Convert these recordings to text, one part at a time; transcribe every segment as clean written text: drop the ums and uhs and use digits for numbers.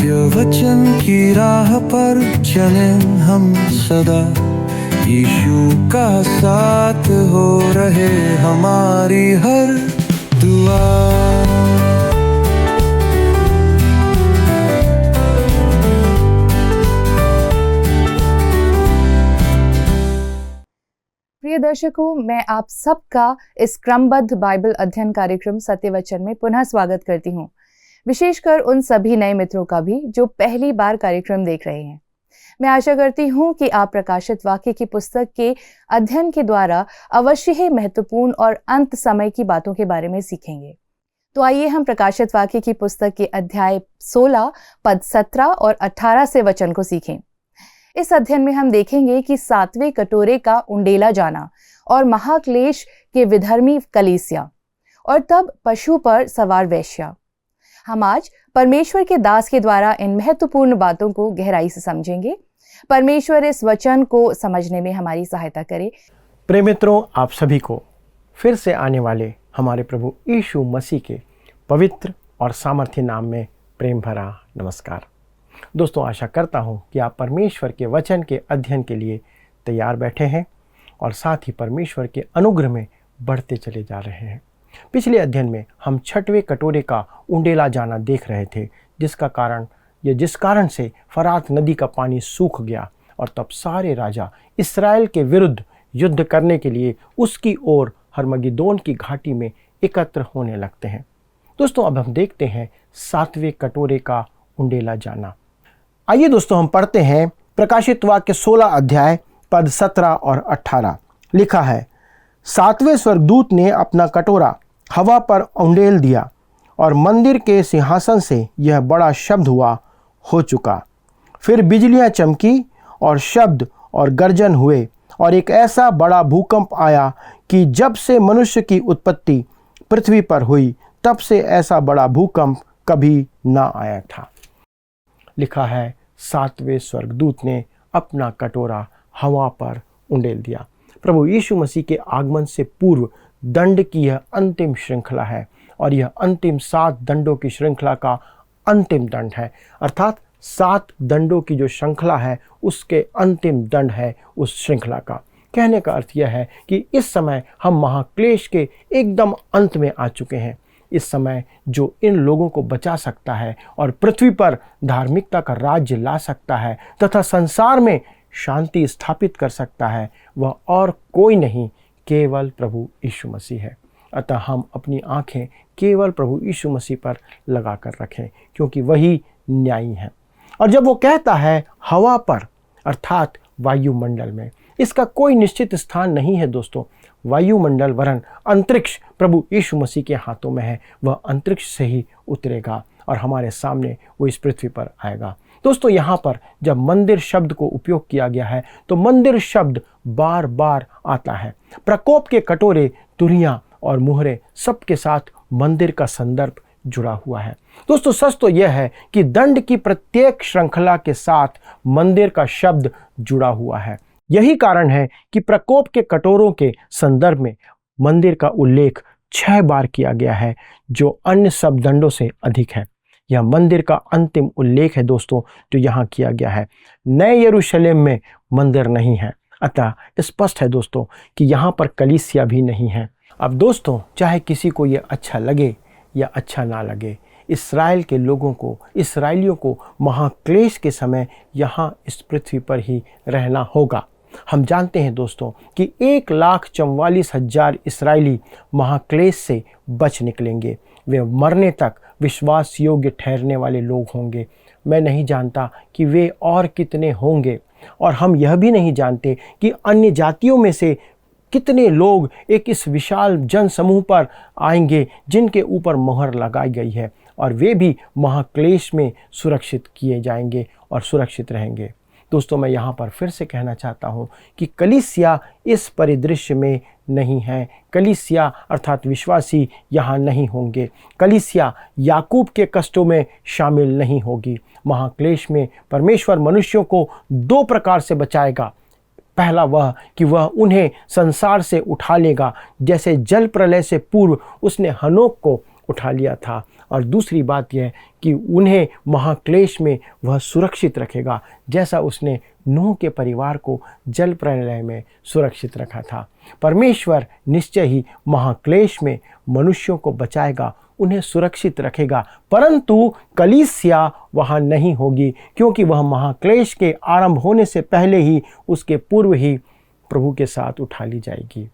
सत्य वचन की राह पर चलें हम सदा, यीशु का साथ हो रहे हमारी हर दुआ। प्रिय दर्शकों, मैं आप सबका इस क्रमबद्ध बाइबल अध्ययन कार्यक्रम सत्य वचन में पुनः स्वागत करती हूँ। विशेषकर उन सभी नए मित्रों का भी जो पहली बार कार्यक्रम देख रहे हैं। मैं आशा करती हूँ कि आप प्रकाशित वाक्य की पुस्तक के अध्ययन के द्वारा अवश्य ही महत्वपूर्ण और अंत समय की बातों के बारे में सीखेंगे। तो आइए हम प्रकाशित वाक्य की पुस्तक के अध्याय 16 पद 17 और 18 से वचन को सीखें। इस अध्ययन में हम देखेंगे कि 7वें कटोरे का उंडेला जाना और महाक्लेश के विधर्मी कलीसिया और तब पशु पर सवार वेश्या। हम आज परमेश्वर के दास के द्वारा इन महत्वपूर्ण बातों को गहराई से समझेंगे। परमेश्वर इस वचन को समझने में हमारी सहायता करे। प्रिय मित्रों, आप सभी को फिर से आने वाले हमारे प्रभु यीशु मसीह के पवित्र और सामर्थ्य नाम में प्रेम भरा नमस्कार। दोस्तों, आशा करता हूं कि आप परमेश्वर के वचन के अध्ययन के लिए तैयार बैठे हैं और साथ ही परमेश्वर के अनुग्रह में बढ़ते चले जा रहे हैं। पिछले अध्ययन में हम 6वें कटोरे का उंडेला जाना देख रहे थे, जिस कारण से फरात नदी का पानी सूख गया और तब सारे राजा इस्राएल के विरुद्ध युद्ध करने के लिए उसकी ओर हरमगिदोन की घाटी में एकत्र होने लगते हैं। दोस्तों, अब हम देखते हैं 7वें कटोरे का उंडेला जाना। आइए दोस्तों, हम पढ़ते हैं प्रकाशित वाक्य 16 अध्याय पद 17 और 18। लिखा है, 7वें स्वर्गदूत ने अपना कटोरा हवा पर उंडेल दिया और मंदिर के सिंहासन से यह बड़ा शब्द हुआ, हो चुका। फिर बिजलियां चमकी और शब्द और गर्जन हुए और एक ऐसा बड़ा भूकंप आया कि जब से मनुष्य की उत्पत्ति पृथ्वी पर हुई तब से ऐसा बड़ा भूकंप कभी ना आया था। लिखा है, 7वें स्वर्गदूत ने अपना कटोरा हवा पर उंडेल दिया। प्रभु यीशु मसीह के आगमन से पूर्व दंड की यह अंतिम श्रृंखला है और यह अंतिम 7 दंडों की श्रृंखला का अंतिम दंड है। अर्थात 7 दंडों की जो श्रृंखला है उसके अंतिम दंड है उस श्रृंखला का। कहने का अर्थ यह है कि इस समय हम महाक्लेश के एकदम अंत में आ चुके हैं। इस समय जो इन लोगों को बचा सकता है और पृथ्वी पर धार्मिकता का राज्य ला सकता है तथा संसार में शांति स्थापित कर सकता है, वह और कोई नहीं, केवल प्रभु यीशु मसीह है। अतः हम अपनी आंखें केवल प्रभु यीशु मसीह पर लगा कर रखें, क्योंकि वही न्यायी है। और जब वो कहता है हवा पर, अर्थात वायुमंडल में, इसका कोई निश्चित स्थान नहीं है दोस्तों। वायुमंडल वरन अंतरिक्ष प्रभु यीशु मसीह के हाथों में है। वह अंतरिक्ष से ही उतरेगा और हमारे सामने वो इस पृथ्वी पर आएगा। दोस्तों, यहाँ पर जब मंदिर शब्द को उपयोग किया गया है तो मंदिर शब्द बार बार आता है। प्रकोप के कटोरे, तुरियां और मुहरे सबके साथ मंदिर का संदर्भ जुड़ा हुआ है। दोस्तों, सच तो यह है कि दंड की प्रत्येक श्रृंखला के साथ मंदिर का शब्द जुड़ा हुआ है। यही कारण है कि प्रकोप के कटोरों के संदर्भ में मंदिर का उल्लेख 6 बार किया गया है, जो अन्य सब दंडों से अधिक है। यह मंदिर का अंतिम उल्लेख है दोस्तों जो यहाँ किया गया है। नए यरूशलेम में मंदिर नहीं है, अतः स्पष्ट है दोस्तों कि यहाँ पर कलीसिया भी नहीं है। अब दोस्तों, चाहे किसी को यह अच्छा लगे या अच्छा ना लगे, इसराइलियों को महाक्लेश के समय यहाँ इस पृथ्वी पर ही रहना होगा। हम जानते हैं दोस्तों कि 1,44,000 इसराइली महाक्लेश से बच निकलेंगे। वे मरने तक विश्वास योग्य ठहरने वाले लोग होंगे। मैं नहीं जानता कि वे और कितने होंगे, और हम यह भी नहीं जानते कि अन्य जातियों में से कितने लोग एक इस विशाल जनसमूह पर आएंगे जिनके ऊपर मोहर लगाई गई है, और वे भी महाक्लेश में सुरक्षित किए जाएंगे और सुरक्षित रहेंगे। दोस्तों, मैं यहाँ पर फिर से कहना चाहता हूँ कि कलीसिया इस परिदृश्य में नहीं है। कलीसिया अर्थात विश्वासी यहाँ नहीं होंगे। कलीसिया याकूब के कष्टों में शामिल नहीं होगी। महाक्लेश में परमेश्वर मनुष्यों को 2 प्रकार से बचाएगा। पहला वह कि वह उन्हें संसार से उठा लेगा, जैसे जल प्रलय से पूर्व उसने हनोक को उठा लिया था। और दूसरी बात यह कि उन्हें महाक्लेश में वह सुरक्षित रखेगा, जैसा उसने नूह के परिवार को जल प्रलय में सुरक्षित रखा था। परमेश्वर निश्चय ही महाक्लेश में मनुष्यों को बचाएगा, उन्हें सुरक्षित रखेगा, परंतु कलीसिया वहाँ नहीं होगी, क्योंकि वह महाक्लेश के आरंभ होने से पहले ही, उसके पूर्व ही प्रभु के साथ उठा ली जाएगी।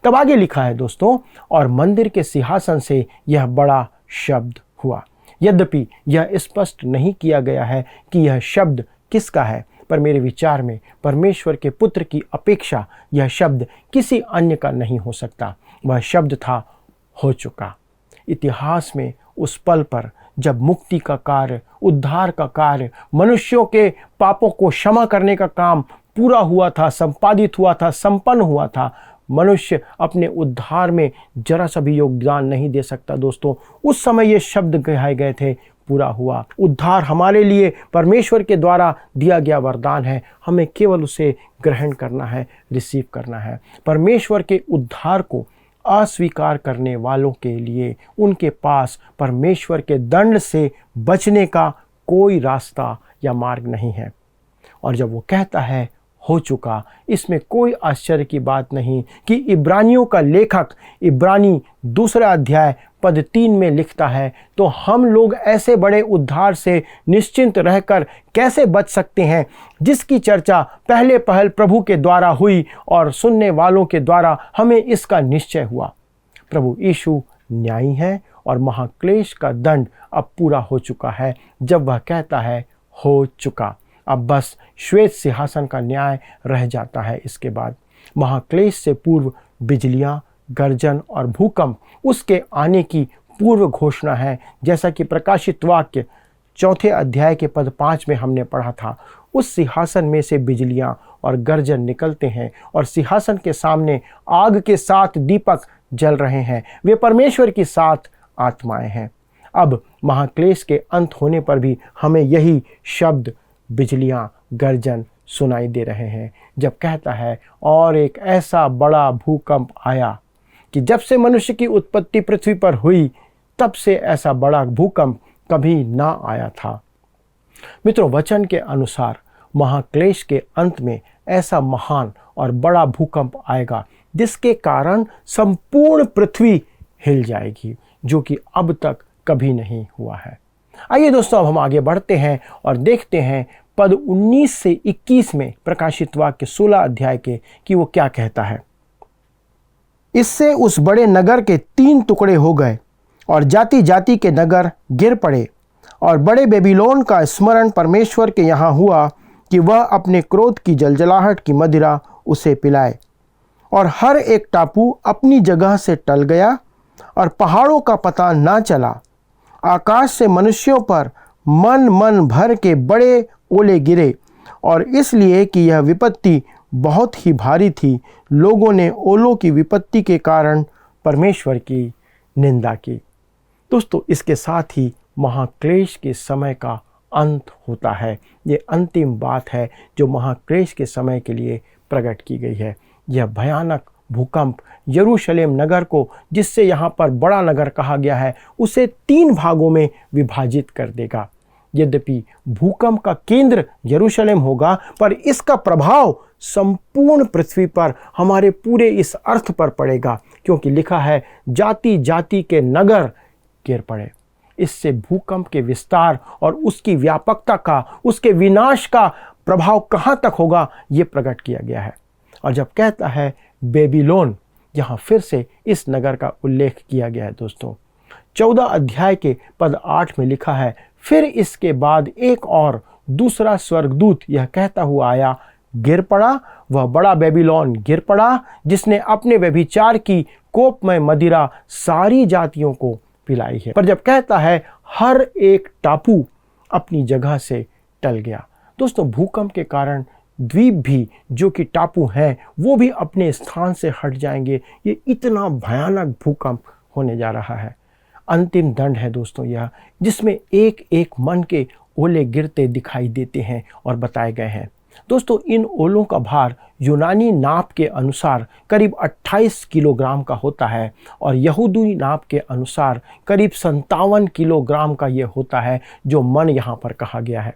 तब आगे लिखा है दोस्तों, और मंदिर के सिंहासन से यह बड़ा शब्द हुआ। यद्यपि यह स्पष्ट नहीं किया गया है कि यह शब्द किसका है, पर मेरे विचार में परमेश्वर के पुत्र की अपेक्षा यह शब्द किसी अन्य का नहीं हो सकता। वह शब्द था हो चुका। इतिहास में उस पल पर जब मुक्ति का कार्य, उद्धार का कार्य, मनुष्यों के पापों को क्षमा करने का काम पूरा हुआ था, संपादित हुआ था, संपन्न हुआ था, मनुष्य अपने उद्धार में जरा सा भी योगदान नहीं दे सकता दोस्तों। उस समय ये शब्द कहे गए थे, पूरा हुआ। उद्धार हमारे लिए परमेश्वर के द्वारा दिया गया वरदान है, हमें केवल उसे ग्रहण करना है, रिसीव करना है। परमेश्वर के उद्धार को अस्वीकार करने वालों के लिए उनके पास परमेश्वर के दंड से बचने का कोई रास्ता या मार्ग नहीं है। और जब वो कहता है हो चुका, इसमें कोई आश्चर्य की बात नहीं कि इब्रानियों का लेखक इब्रानी 2 अध्याय पद 3 में लिखता है, तो हम लोग ऐसे बड़े उद्धार से निश्चिंत रहकर कैसे बच सकते हैं, जिसकी चर्चा पहले पहल प्रभु के द्वारा हुई और सुनने वालों के द्वारा हमें इसका निश्चय हुआ। प्रभु यीशु न्यायी है और महाक्लेश का दंड अब पूरा हो चुका है। जब वह कहता है हो चुका, अब बस श्वेत सिंहासन का न्याय रह जाता है। इसके बाद महाक्लेश से पूर्व बिजलियां, गर्जन और भूकंप उसके आने की पूर्व घोषणा है, जैसा कि प्रकाशित वाक्य 4 अध्याय के पद 5 में हमने पढ़ा था। उस सिंहासन में से बिजलियां और गर्जन निकलते हैं और सिंहासन के सामने आग के 7 दीपक जल रहे हैं। वे परमेश्वर की 7 आत्माएं हैं। अब महाक्लेश के अंत होने पर भी हमें यही शब्द बिजलियां, गर्जन सुनाई दे रहे हैं, जब कहता है और एक ऐसा बड़ा भूकंप आया कि जब से मनुष्य की उत्पत्ति पृथ्वी पर हुई, तब से ऐसा बड़ा भूकंप कभी ना आया था। मित्रों, वचन के अनुसार महाक्लेश के अंत में ऐसा महान और बड़ा भूकंप आएगा जिसके कारण संपूर्ण पृथ्वी हिल जाएगी, जो कि अब तक कभी नहीं हुआ है। आइए दोस्तों, अब हम आगे बढ़ते हैं और देखते हैं पद 19 से 21 में प्रकाशित वाक्य 16 अध्याय के कि वो क्या कहता है। इससे उस बड़े नगर के 3 टुकड़े हो गए और जाति जाति के नगर गिर पड़े, और बड़े बेबीलोन का स्मरण परमेश्वर के यहाँ हुआ कि वह अपने क्रोध की जलजलाहट की मदिरा उसे पिलाए। और हर एक टापू अपनी जगह से टल गया और पहाड़ों का पता ना चला। आकाश से मनुष्यों पर मन मन भर के बड़े ओले गिरे, और इसलिए कि यह विपत्ति बहुत ही भारी थी, लोगों ने ओलों की विपत्ति के कारण परमेश्वर की निंदा की। दोस्तों, इसके साथ ही महाक्लेश के समय का अंत होता है। ये अंतिम बात है जो महाक्लेश के समय के लिए प्रकट की गई है। यह भयानक भूकंप यरूशलेम नगर को, जिससे यहाँ पर बड़ा नगर कहा गया है, उसे 3 भागों में विभाजित कर देगा। यद्यपि भूकंप का केंद्र यरूशलेम होगा, पर इसका प्रभाव संपूर्ण पृथ्वी पर, हमारे पूरे इस अर्थ पर पड़ेगा, क्योंकि लिखा है जाति जाति के नगर गिर पड़े। इससे भूकंप के विस्तार और उसकी व्यापकता का, उसके विनाश का प्रभाव कहाँ तक होगा, ये प्रकट किया गया है। और जब कहता है बेबीलोन, यहाँ फिर से इस नगर का उल्लेख किया गया है। दोस्तों, 14 अध्याय के पद 8 में लिखा है, फिर इसके बाद एक और दूसरा स्वर्गदूत यह कहता हुआ आया, गिर पड़ा वह बड़ा बेबीलोन, गिर पड़ा जिसने अपने व्यभिचार की कोपमय मदिरा सारी जातियों को पिलाई है। पर जब कहता है हर एक टापू अपनी जगह से टल गया, दोस्तों भूकंप के कारण द्वीप भी, जो कि टापू हैं, वो भी अपने स्थान से हट जाएंगे। ये इतना भयानक भूकंप होने जा रहा है। अंतिम दंड है दोस्तों यह, जिसमें एक एक मन के ओले गिरते दिखाई देते हैं और बताए गए हैं। दोस्तों, इन ओलों का भार यूनानी नाप के अनुसार करीब 28 किलोग्राम का होता है और यहूदी नाप के अनुसार करीब 57 किलोग्राम का ये होता है, जो मन यहाँ पर कहा गया है।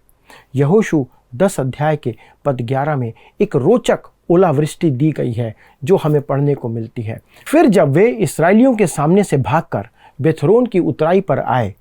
यहोशू 10 अध्याय के पद 11 में एक रोचक ओलावृष्टि दी गई है जो हमें पढ़ने को मिलती है। फिर जब वे इस्राएलियों के सामने से भागकर बेथरोन की उतराई पर आए,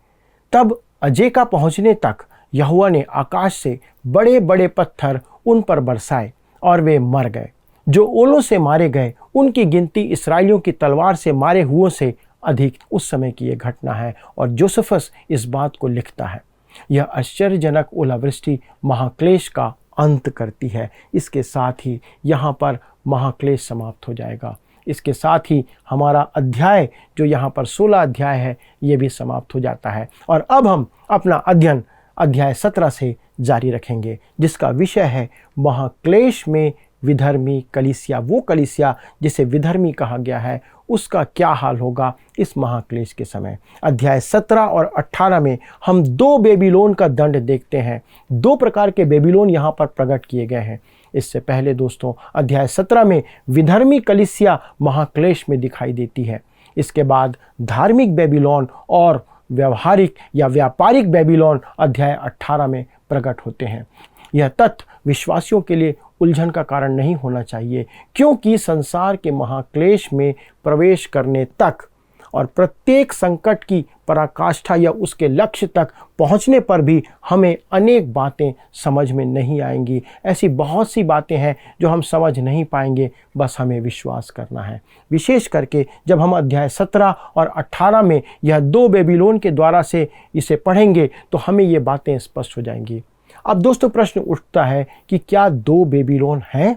तब अजेका पहुंचने तक यहोवा ने आकाश से बड़े बड़े पत्थर उन पर बरसाए और वे मर गए। जो ओलों से मारे गए उनकी गिनती इस्राएलियों की तलवार से मारे हुओं से अधिक। उस समय की यह घटना है और जोसेफस इस बात को लिखता है। यह आश्चर्यजनक ओलावृष्टि महाक्लेश का अंत करती है। इसके साथ ही यहाँ पर महाक्लेश समाप्त हो जाएगा। इसके साथ ही हमारा अध्याय जो यहाँ पर 16 अध्याय है, ये भी समाप्त हो जाता है। और अब हम अपना अध्ययन अध्याय 17 से जारी रखेंगे, जिसका विषय है महाक्लेश में विधर्मी कलीसिया। वो कलीसिया जिसे विधर्मी कहा गया है, उसका क्या हाल होगा इस महाक्लेश के समय। अध्याय 17 और 18 में हम 2 बेबीलोन का दंड देखते हैं। 2 प्रकार के बेबीलोन यहाँ पर प्रकट किए गए हैं। इससे पहले दोस्तों, अध्याय 17 में विधर्मी कलीसिया महाक्लेश में दिखाई देती है। इसके बाद धार्मिक बेबीलोन और व्यवहारिक या व्यापारिक बेबीलोन अध्याय 18 में प्रकट होते हैं। यह तथ्य विश्वासियों के लिए उलझन का कारण नहीं होना चाहिए, क्योंकि संसार के महाक्लेश में प्रवेश करने तक और प्रत्येक संकट की पराकाष्ठा या उसके लक्ष्य तक पहुंचने पर भी हमें अनेक बातें समझ में नहीं आएंगी। ऐसी बहुत सी बातें हैं जो हम समझ नहीं पाएंगे, बस हमें विश्वास करना है। विशेष करके जब हम अध्याय 17 और 18 में यह 2 बेबीलोन के द्वारा से इसे पढ़ेंगे तो हमें ये बातें स्पष्ट हो जाएंगी। अब दोस्तों, प्रश्न उठता है कि क्या 2 बेबीलोन हैं?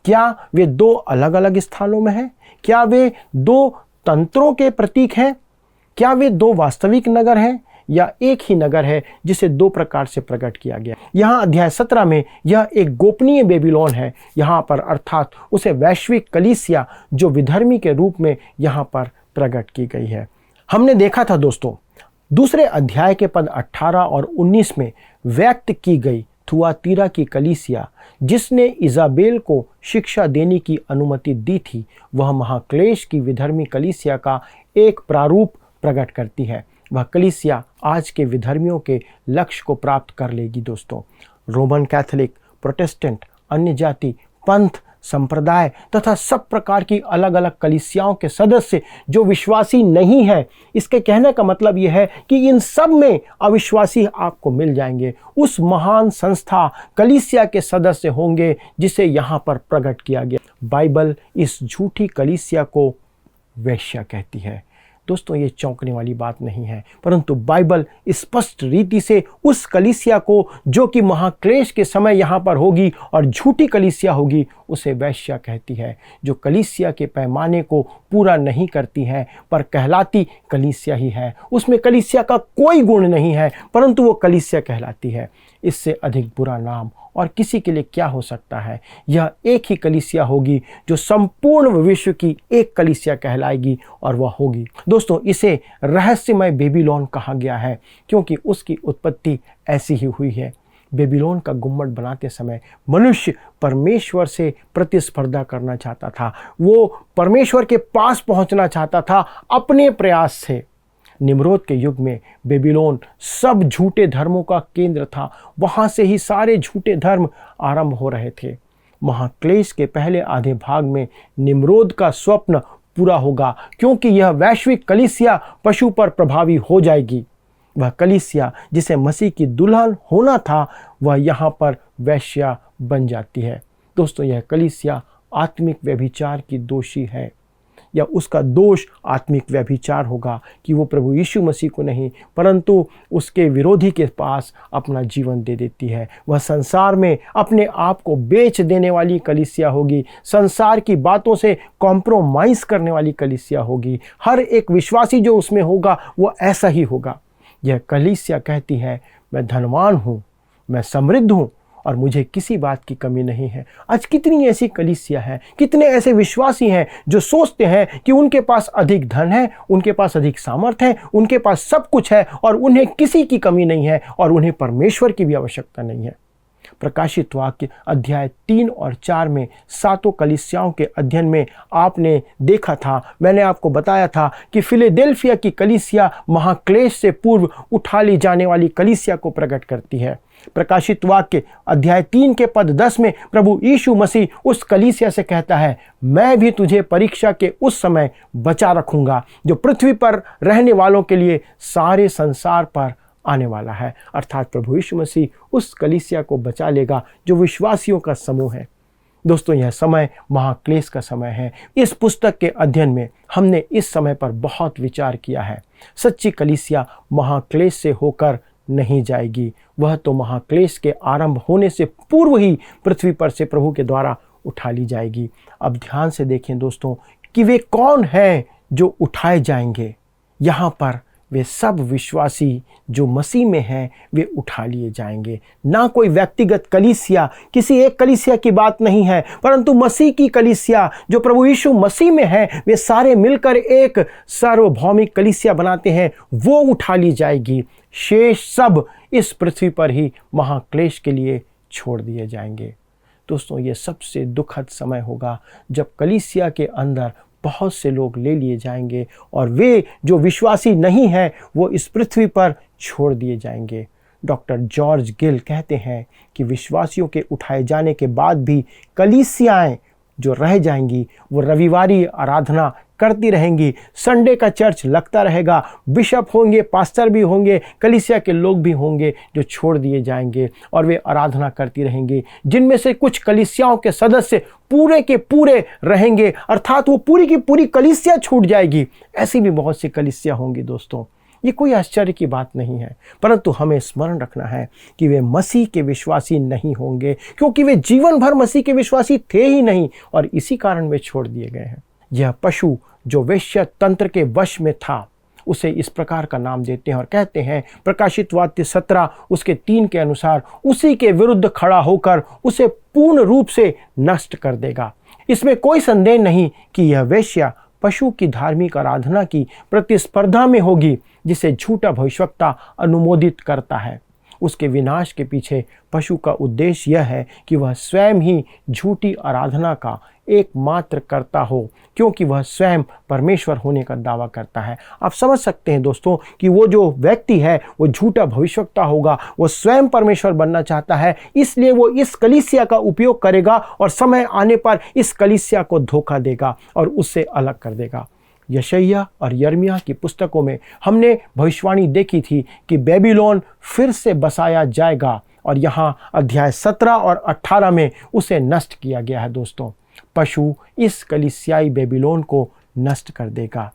क्या वे 2 अलग अलग स्थानों में हैं? क्या वे 2 तंत्रों के प्रतीक हैं? क्या वे 2 वास्तविक नगर हैं या एक ही नगर है जिसे 2 प्रकार से प्रकट किया गया? यहाँ अध्याय 17 में यह एक गोपनीय बेबीलोन है यहाँ पर, अर्थात उसे वैश्विक कलीसिया जो विधर्मी के रूप में यहाँ पर प्रकट की गई है। हमने देखा था दोस्तों, दूसरे अध्याय के पद 18 और 19 में व्यक्त की गई थुआतीरा की कलीसिया जिसने इजाबेल को शिक्षा देने की अनुमति दी थी, वह महाक्लेश की विधर्मी कलीसिया का एक प्रारूप प्रकट करती है। वह कलीसिया आज के विधर्मियों के लक्ष्य को प्राप्त कर लेगी दोस्तों। रोमन कैथोलिक, प्रोटेस्टेंट, अन्य जाति, पंथ, संप्रदाय तथा सब प्रकार की अलग अलग कलीसियाओं के सदस्य जो विश्वासी नहीं है, इसके कहने का मतलब यह है कि इन सब में अविश्वासी आपको मिल जाएंगे। उस महान संस्था कलीसिया के सदस्य होंगे जिसे यहाँ पर प्रकट किया गया। बाइबल इस झूठी कलीसिया को वेश्या कहती है। दोस्तों, ये चौंकने वाली बात नहीं है, परंतु बाइबल स्पष्ट रीति से उस कलीसिया को जो कि महाक्लेश के समय यहाँ पर होगी और झूठी कलीसिया होगी, उसे वेश्या कहती है, जो कलीसिया के पैमाने को पूरा नहीं करती है पर कहलाती कलीसिया ही है। उसमें कलीसिया का कोई गुण नहीं है, परंतु वो कलीसिया कहलाती है। इससे अधिक बुरा नाम और किसी के लिए क्या हो सकता है? यह एक ही कलीसिया होगी जो संपूर्ण विश्व की एक कलीसिया कहलाएगी और वह होगी। दोस्तों, इसे रहस्यमय बेबीलोन कहा गया है क्योंकि उसकी उत्पत्ति ऐसी ही हुई है। बेबीलोन का गुम्बद बनाते समय मनुष्य परमेश्वर से प्रतिस्पर्धा करना चाहता था। वो परमेश्वर के पास पहुंचना चाहता था अपने प्रयास से। निम्रोद के युग में बेबीलोन सब झूठे धर्मों का केंद्र था। वहाँ से ही सारे झूठे धर्म आरंभ हो रहे थे। महाक्लेश के पहले आधे भाग में निम्रोद का स्वप्न पूरा होगा क्योंकि यह वैश्विक कलीसिया पशु पर प्रभावी हो जाएगी। वह कलीसिया जिसे मसीह की दुल्हन होना था, वह यहाँ पर वेश्या बन जाती है। दोस्तों, यह कलीसिया आत्मिक व्यभिचार की दोषी है, या उसका दोष आत्मिक व्यभिचार होगा कि वो प्रभु यीशु मसीह को नहीं परंतु उसके विरोधी के पास अपना जीवन दे देती है। वह संसार में अपने आप को बेच देने वाली कलीसिया होगी। संसार की बातों से कॉम्प्रोमाइज़ करने वाली कलीसिया होगी। हर एक विश्वासी जो उसमें होगा वो ऐसा ही होगा। यह कलीसिया कहती है, मैं धनवान हूँ, मैं समृद्ध हूँ और मुझे किसी बात की कमी नहीं है। आज कितनी ऐसी कलीसिया हैं, कितने ऐसे विश्वासी हैं जो सोचते हैं कि उनके पास अधिक धन है, उनके पास अधिक सामर्थ्य है, उनके पास सब कुछ है और उन्हें किसी की कमी नहीं है और उन्हें परमेश्वर की भी आवश्यकता नहीं है। प्रकाशित वाक्य अध्याय 3 और 4 में सातों कलीसियाओं के अध्ययन में आपने देखा था, मैंने आपको बताया था कि फिलाडेल्फिया की कलीसिया महाक्लेश से पूर्व उठा ली जाने वाली कलीसिया को प्रकट करती है। प्रकाशित वाक्य अध्याय 3 के पद 10 में प्रभु यीशु मसीह उस कलीसिया से कहता है, मैं भी तुझे परीक्षा के उस समय बचा रखूंगा जो पृथ्वी पर रहने वालों के लिए सारे संसार पर आने वाला है। अर्थात प्रभु यीशु मसीह उस कलीसिया को बचा लेगा जो विश्वासियों का समूह है। दोस्तों, यह समय महाक्लेश का समय है। इस पुस्तक के अध्ययन में हमने इस समय पर बहुत विचार किया है। सच्ची कलीसिया महाक्लेश से होकर नहीं जाएगी, वह तो महाक्लेश के आरंभ होने से पूर्व ही पृथ्वी पर से प्रभु के द्वारा उठा ली जाएगी। अब ध्यान से देखें दोस्तों कि वे कौन हैं जो उठाए जाएंगे। यहाँ पर वे सब विश्वासी जो मसीह में हैं वे उठा लिए जाएंगे। ना कोई व्यक्तिगत कलीसिया, किसी एक कलीसिया की बात नहीं है, परंतु मसीह की कलीसिया जो प्रभु यीशु मसीह में है, वे सारे मिलकर एक सार्वभौमिक कलीसिया बनाते हैं, वो उठा ली जाएगी। शेष सब इस पृथ्वी पर ही महाक्लेश के लिए छोड़ दिए जाएंगे। दोस्तों, ये सबसे दुखद समय होगा जब कलीसिया के अंदर बहुत से लोग ले लिए जाएंगे और वे जो विश्वासी नहीं हैं वो इस पृथ्वी पर छोड़ दिए जाएंगे। डॉक्टर जॉर्ज गिल कहते हैं कि विश्वासियों के उठाए जाने के बाद भी कलीसियाएं जो रह जाएंगी वो रविवारी आराधना करती रहेंगी, संडे का चर्च लगता रहेगा, बिशप होंगे, पास्टर भी होंगे, कलीसिया के लोग भी होंगे जो छोड़ दिए जाएंगे और वे आराधना करती रहेंगे। जिनमें से कुछ कलीसियाओं के सदस्य पूरे के पूरे रहेंगे, अर्थात वो पूरी की पूरी कलीसिया छूट जाएगी। ऐसी भी बहुत सी कलीसिया होंगी। दोस्तों, ये कोई आश्चर्य की बात नहीं है, परंतु हमें स्मरण रखना है कि वे मसीह के विश्वासी नहीं होंगे, क्योंकि वे जीवन भर मसीह के विश्वासी थे ही नहीं और इसी कारण वे छोड़ दिए गए हैं। यह पशु जो वेश्या तंत्र के वश में था, उसे इस प्रकार का नाम देते हैं और कहते हैं, प्रकाशित वाक्य 17 उसके 3 के अनुसार, उसी के विरुद्ध खड़ा होकर उसे पूर्ण रूप से नष्ट कर देगा। इसमें कोई संदेह नहीं कि यह वेश्या पशु की धार्मिक आराधना की प्रतिस्पर्धा में होगी, जिसे झूठा भविष्यवक्ता अनुमोदित करता है। उसके विनाश के पीछे पशु का उद्देश्य यह है कि वह स्वयं ही झूठी आराधना का एकमात्र कर्ता हो, क्योंकि वह स्वयं परमेश्वर होने का दावा करता है। आप समझ सकते हैं दोस्तों कि वो जो व्यक्ति है वो झूठा भविष्यवक्ता होगा, वो स्वयं परमेश्वर बनना चाहता है, इसलिए वो इस कलीसिया का उपयोग करेगा और समय आने पर इस कलीसिया को धोखा देगा और उससे अलग कर देगा। यशायाह और यिर्मयाह की पुस्तकों में हमने भविष्यवाणी देखी थी कि बेबीलोन फिर से बसाया जाएगा और यहाँ अध्याय 17 और 18 में उसे नष्ट किया गया है। दोस्तों, पशु इस कलीसियाई बेबीलोन को नष्ट कर देगा।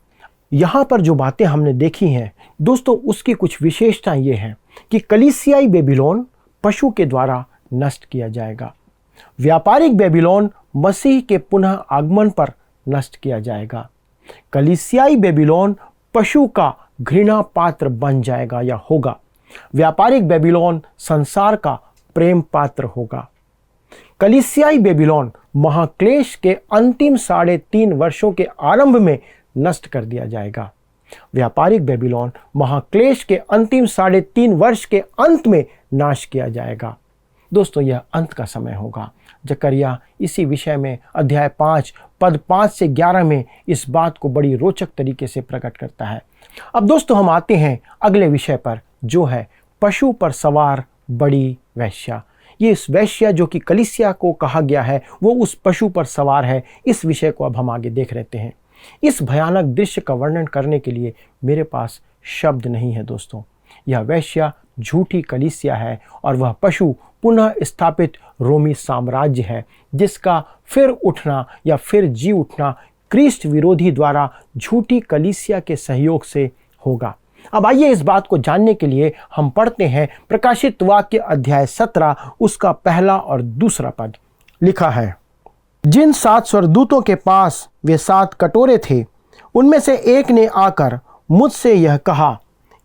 यहाँ पर जो बातें हमने देखी हैं दोस्तों, उसकी कुछ विशेषता ये हैं कि कलीसियाई बेबीलोन पशु के द्वारा नष्ट किया जाएगा। व्यापारिक बेबीलोन मसीह के पुनः आगमन पर नष्ट किया जाएगा। कलीसियाई बेबीलोन पशु का घृणा पात्र बन जाएगा या होगा। व्यापारिक बेबीलोन संसार का प्रेम पात्र होगा। कलीसियाई बेबीलोन महाक्लेश के अंतिम 3.5 वर्षों के आरंभ में नष्ट कर दिया जाएगा। व्यापारिक बेबीलोन महाक्लेश के अंतिम 3.5 वर्ष के अंत में नाश किया जाएगा। दोस्तों, यह अंत का समय होगा। जकरिया इसी विषय में अध्याय 5 पद 5 से 11 में इस बात को बड़ी रोचक तरीके से प्रकट करता है। अब दोस्तों, हम आते हैं अगले विषय पर, जो है पशु पर सवार बड़ी वेश्या। ये इस वेश्या जो कि कलीसिया को कहा गया है वो उस पशु पर सवार है। इस विषय को अब हम आगे देख लेते हैं। इस भयानक दृश्य का वर्णन करने के लिए मेरे पास शब्द नहीं है। दोस्तों, यह वेश्या झूठी कलीसिया है और वह पशु पुनः स्थापित रोमी साम्राज्य है, जिसका फिर उठना या फिर जी उठना क्रिस्ट विरोधी द्वारा झूठी कलीसिया के सहयोग से होगा। अब आइए इस बात को जानने के लिए हम पढ़ते हैं प्रकाशित वाक्य अध्याय 17 उसका पहला और दूसरा पद। लिखा है, जिन 7 स्वर्गदूतों के पास वे 7 कटोरे थे, उनमें से एक ने आकर मुझसे यह कहा,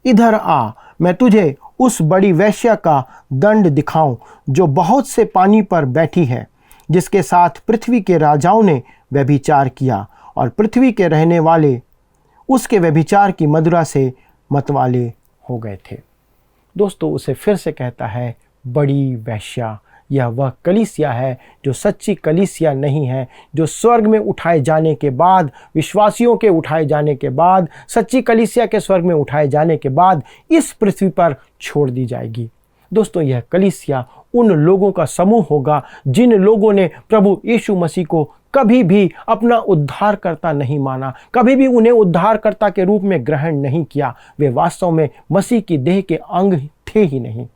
इधर आ, मैं तुझे उस बड़ी वेश्या का दंड दिखाऊं जो बहुत से पानी पर बैठी है, जिसके साथ पृथ्वी के राजाओं ने व्यभिचार किया और पृथ्वी के रहने वाले उसके व्यभिचार की मदिरा से मतवाले हो गए थे। दोस्तों, उसे फिर से कहता है बड़ी वेश्या, यह वह कलीसिया है जो सच्ची कलीसिया नहीं है, जो स्वर्ग में उठाए जाने के बाद, विश्वासियों के उठाए जाने के बाद, सच्ची कलीसिया के स्वर्ग में उठाए जाने के बाद इस पृथ्वी पर छोड़ दी जाएगी। दोस्तों, यह कलीसिया उन लोगों का समूह होगा जिन लोगों ने प्रभु यीशु मसीह को कभी भी अपना उद्धारकर्ता नहीं माना, कभी भी उन्हें उद्धारकर्ता के रूप में ग्रहण नहीं किया। वे वास्तव में मसीह की देह के अंग थे ही नहीं।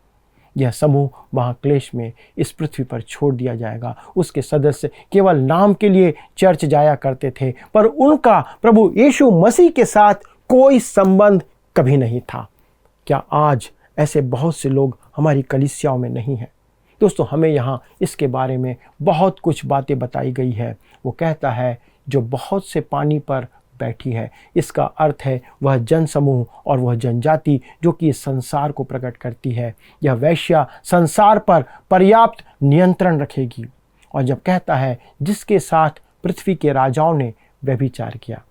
यह समूह महाक्लेश में इस पृथ्वी पर छोड़ दिया जाएगा। उसके सदस्य केवल नाम के लिए चर्च जाया करते थे, पर उनका प्रभु यीशु मसीह के साथ कोई संबंध कभी नहीं था। क्या आज ऐसे बहुत से लोग हमारी कलीसियाओं में नहीं हैं? दोस्तों, हमें यहाँ इसके बारे में बहुत कुछ बातें बताई गई है। वो कहता है, जो बहुत से पानी पर बैठी है, इसका अर्थ है वह जन समूह और वह जनजाति जो कि इस संसार को प्रकट करती है। यह वेश्या संसार पर पर्याप्त नियंत्रण रखेगी। और जब कहता है जिसके साथ पृथ्वी के राजाओं ने व्यभिचार किया,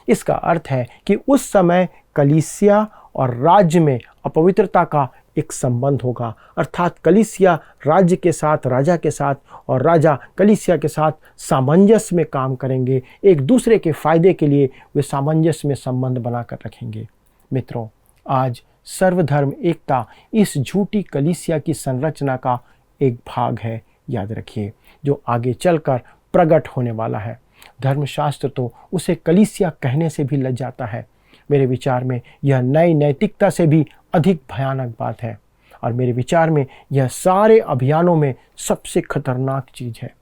इसका अर्थ है कि उस समय कलीसिया और राज्य में अपवित्रता का एक संबंध होगा, अर्थात कलीसिया राज्य के साथ, राजा के साथ, और राजा कलीसिया के साथ सामंजस्य में काम करेंगे। एक दूसरे के फायदे के लिए वे सामंजस्य में संबंध बनाकर रखेंगे। मित्रों, आज सर्वधर्म एकता इस झूठी कलीसिया की संरचना का एक भाग है, याद रखिए, जो आगे चलकर प्रकट होने वाला है। धर्मशास्त्र तो उसे कलीसिया कहने से भी लज जाता है। मेरे विचार में यह नई नैतिकता से भी अधिक भयानक बात है, और मेरे विचार में यह सारे अभियानों में सबसे खतरनाक चीज़ है।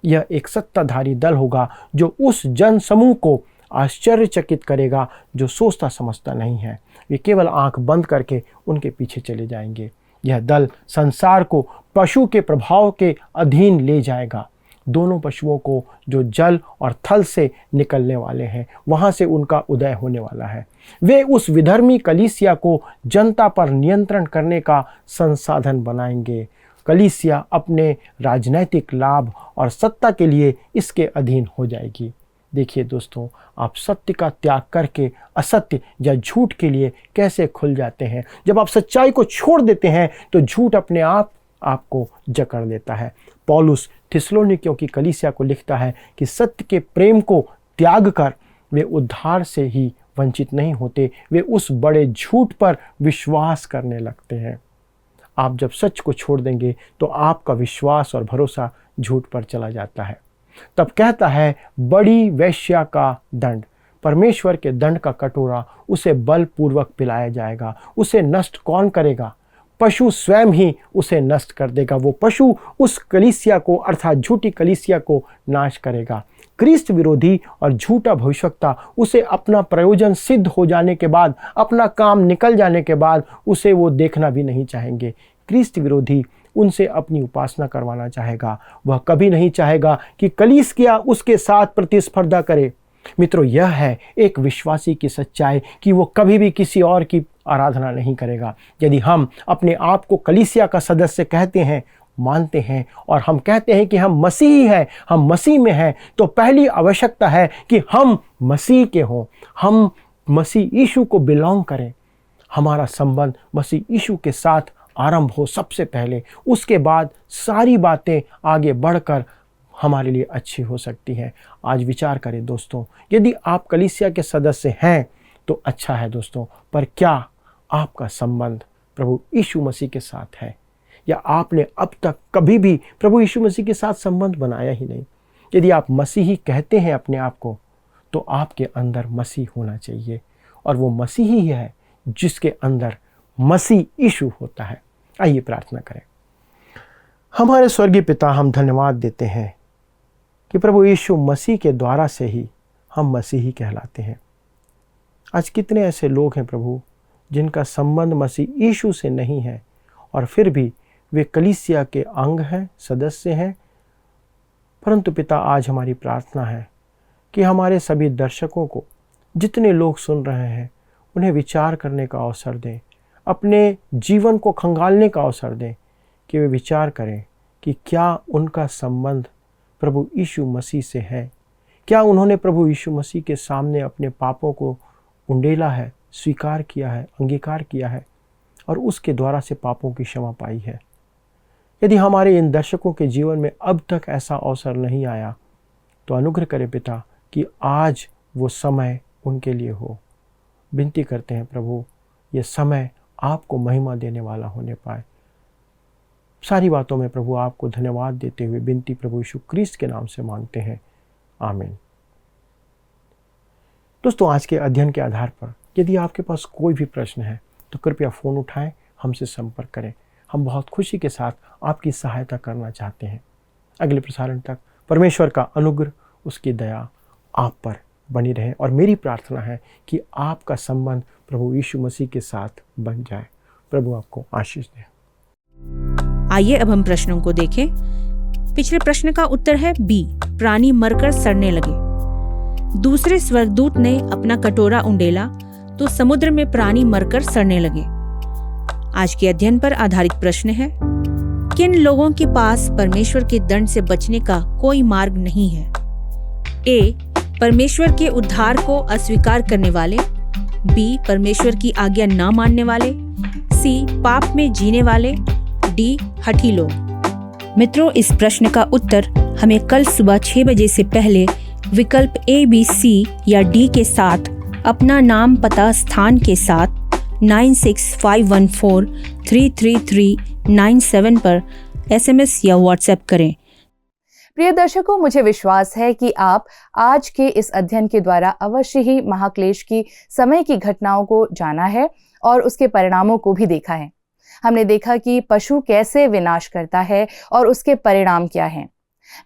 यह एक सत्ताधारी दल होगा जो उस जन समूह को आश्चर्यचकित करेगा जो सोचता समझता नहीं है। वे केवल आंख बंद करके उनके पीछे चले जाएंगे। यह दल संसार को पशु के प्रभाव के अधीन ले जाएगा। दोनों पशुओं को जो जल और थल से निकलने वाले हैं, वहाँ से उनका उदय होने वाला है। वे उस विधर्मी कलीसिया को जनता पर नियंत्रण करने का संसाधन बनाएंगे। कलीसिया अपने राजनैतिक लाभ और सत्ता के लिए इसके अधीन हो जाएगी। देखिए दोस्तों, आप सत्य का त्याग करके असत्य या झूठ के लिए कैसे खुल जाते हैं। जब आप सच्चाई को छोड़ देते हैं तो झूठ अपने आप आपको जकड़ लेता है। पौलुस थिस्सलुनीकियों की कलीसिया को लिखता है कि सत्य के प्रेम को त्याग कर वे उद्धार से ही वंचित नहीं होते, वे उस बड़े झूठ पर विश्वास करने लगते हैं। आप जब सच को छोड़ देंगे तो आपका विश्वास और भरोसा झूठ पर चला जाता है। तब कहता है, बड़ी वेश्या का दंड, परमेश्वर के दंड का कटोरा उसे बलपूर्वक पिलाया जाएगा। उसे नष्ट कौन करेगा? पशु स्वयं ही उसे नष्ट कर देगा। वो पशु उस कलीसिया को, अर्थात झूठी कलीसिया को नाश करेगा। क्रिस्त विरोधी और झूठा भविष्यवक्ता उसे अपना प्रयोजन सिद्ध हो जाने के बाद, अपना काम निकल जाने के बाद उसे वो देखना भी नहीं चाहेंगे। क्रिस्त विरोधी उनसे अपनी उपासना करवाना चाहेगा। वह कभी नहीं चाहेगा कि कलीसिया उसके साथ प्रतिस्पर्धा करे। मित्रों, यह है एक विश्वासी की सच्चाई कि वो कभी भी किसी और की आराधना नहीं करेगा। यदि हम अपने आप को कलीसिया का सदस्य कहते हैं, मानते हैं, और हम कहते हैं कि हम मसीही हैं, हम मसीह में हैं, तो पहली आवश्यकता है कि हम मसीह के हों, हम मसीह यीशु को बिलोंग करें। हमारा संबंध मसीह यीशु के साथ आरंभ हो सबसे पहले, उसके बाद सारी बातें आगे बढ़कर हमारे लिए अच्छी हो सकती हैं। आज विचार करें दोस्तों, यदि आप कलीसिया के सदस्य हैं तो अच्छा है दोस्तों, पर क्या आपका संबंध प्रभु यीशु मसीह के साथ है, या आपने अब तक कभी भी प्रभु यीशु मसीह के साथ संबंध बनाया ही नहीं? यदि आप मसीही कहते हैं अपने आप को, तो आपके अंदर मसीह होना चाहिए, और वो मसीह ही है जिसके अंदर मसीह यीशु होता है। आइए प्रार्थना करें। हमारे स्वर्गीय पिता, हम धन्यवाद देते हैं कि प्रभु यीशु मसीह के द्वारा से ही हम मसीही कहलाते हैं। आज कितने ऐसे लोग हैं प्रभु जिनका संबंध मसीह यीशु से नहीं है, और फिर भी वे कलीसिया के अंग हैं, सदस्य हैं। परंतु पिता, आज हमारी प्रार्थना है कि हमारे सभी दर्शकों को, जितने लोग सुन रहे हैं, उन्हें विचार करने का अवसर दें, अपने जीवन को खंगालने का अवसर दें, कि वे विचार करें कि क्या उनका संबंध प्रभु यीशु मसीह से है। क्या उन्होंने प्रभु यीशु मसीह के सामने अपने पापों को उंडेला है, स्वीकार किया है, अंगीकार किया है, और उसके द्वारा से पापों की क्षमा पाई है। यदि हमारे इन दर्शकों के जीवन में अब तक ऐसा अवसर नहीं आया तो अनुग्रह करें पिता कि आज वो समय उनके लिए हो। विनती करते हैं प्रभु, ये समय आपको महिमा देने वाला होने पाए। सारी बातों में प्रभु आपको धन्यवाद देते हुए विनती प्रभु यीशु क्रिस्त के नाम से मांगते हैं, आमीन। दोस्तों, आज के अध्ययन के आधार पर यदि आपके पास कोई भी प्रश्न है तो कृपया फ़ोन उठाएं, हमसे संपर्क करें। हम बहुत खुशी के साथ आपकी सहायता करना चाहते हैं। अगले प्रसारण तक परमेश्वर का अनुग्रह, उसकी दया आप पर बनी रहे और मेरी प्रार्थना है कि आपका संबंध प्रभु यीशु मसीह के साथ बन जाए। प्रभु आपको आशीष दे। आइए अब हम प्रश्नों को देखें। पिछले प्रश्न का उत्तर है बी, प्राणी मरकर सड़ने लगे। दूसरे स्वर्गदूत ने अपना कटोरा उंडेला तो समुद्र में प्राणी मरकर सड़ने लगे। आज के अध्ययन पर आधारित प्रश्न है, किन लोगों के पास परमेश्वर के दंड से बचने का कोई मार्ग नहीं है? ए, परमेश्वर के उद्धार को अस्वीकार करने वाले। बी, परमेश्वर की आज्ञा न मानने वाले। सी, पाप में जीने वाले। डी, हठी लोग। मित्रों, इस प्रश्न का उत्तर हमें कल सुबह 6 बजे से पहले विकल्प ए, बी, सी या डी के साथ अपना नाम, पता, स्थान के साथ 9651433397 पर SMS या WhatsApp करें। प्रिय दर्शकों, मुझे विश्वास है कि आप आज के इस अध्ययन के द्वारा अवश्य ही महाक्लेश की समय की घटनाओं को जाना है और उसके परिणामों को भी देखा है। हमने देखा कि पशु कैसे विनाश करता है और उसके परिणाम क्या हैं।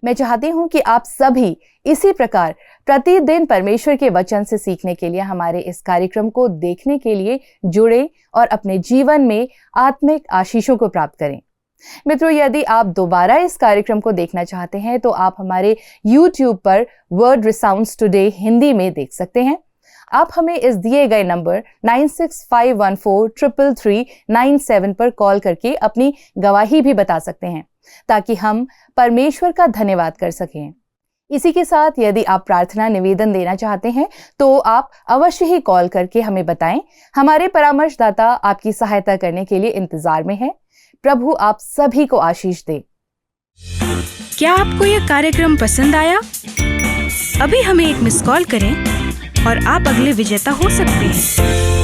मैं चाहती हूं कि आप सभी इसी प्रकार प्रतिदिन परमेश्वर के वचन से सीखने के लिए हमारे इस कार्यक्रम को देखने के लिए जुड़े और अपने जीवन में आत्मिक आशीषों को प्राप्त करें। मित्रों, यदि आप दोबारा इस कार्यक्रम को देखना चाहते हैं तो आप हमारे YouTube पर वर्ड रिसाउंड्स टुडे हिंदी में देख सकते हैं। आप हमें इस दिए गए नंबर 9651433397 पर कॉल करके अपनी गवाही भी बता सकते हैं ताकि हम परमेश्वर का धन्यवाद कर सकें। इसी के साथ यदि आप प्रार्थना निवेदन देना चाहते हैं तो आप अवश्य ही कॉल करके हमें बताएं। हमारे परामर्शदाता आपकी सहायता करने के लिए इंतजार में है। प्रभु आप सभी को आशीष दे। क्या आपको यह कार्यक्रम पसंद आया? अभी हमें एक मिस कॉल करें और आप अगले विजेता हो सकते हैं।